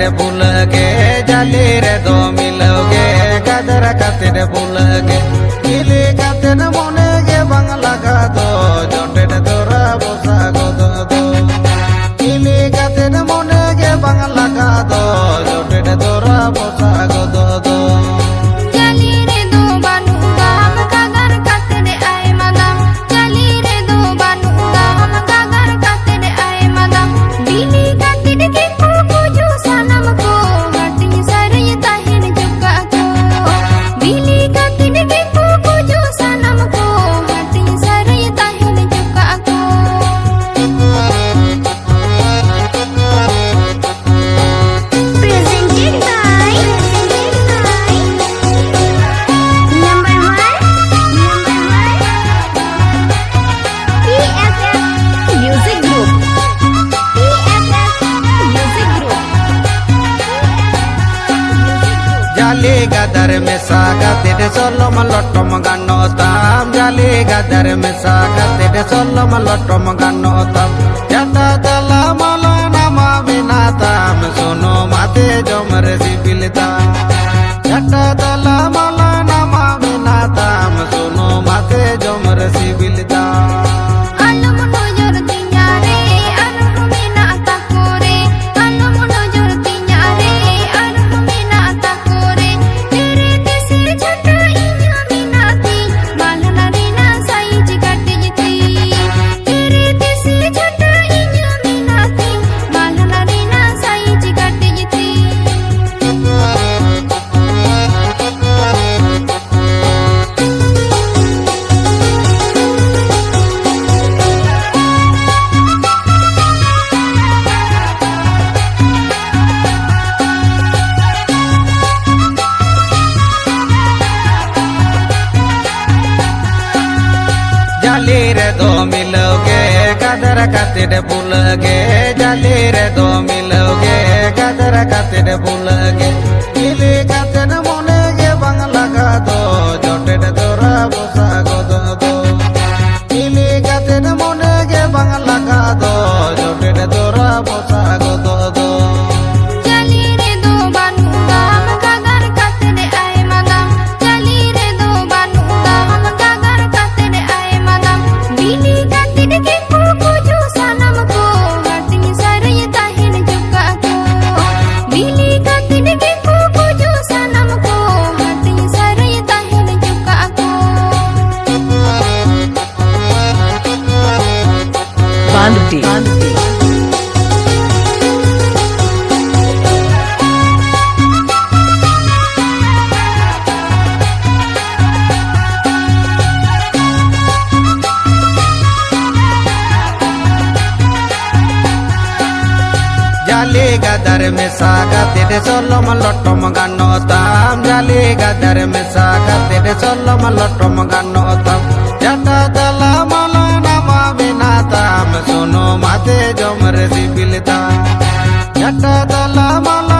खातिर भूलगे जाली रे दो मिलोगे गदर खातिर भूलगे मिली खातिर मने गे बांगला का दो जोटे तोरा बोसा गो दो मिली खातिर मने गे बांगला का दो जोटे तोरा बोसा गो दो जाली गदर में सागा तेरे सोलम लटम गानो ताम जाली गदर में सागा तेरे सोलम लटम गानो ताम जटा दला मला नामा बिना ताम सुनो माते जोमर सिबिलता जटा दला मला नामा बिना ताम सुनो माते जोमर सिबिलता जाली रे दो मिलोगे गदर खातिर भूलगे जाली रे दो मिलोगे गदर खातिर भूलगे मिली खातिर मने गे बांगला का दो जोटे तोरा बोसा गो दो मिली खातिर मने गे बांगला का दो जोटे तोरा बोसा गो दो जाली गदर में सागा तेरे सोलम लटम गानो ताम जाली गदर में सागा तेरे सोलम लटम गानो ताम जटा दला मला नामा बिना ताम सुनो माते जोमर सिबिलता जटा दला मला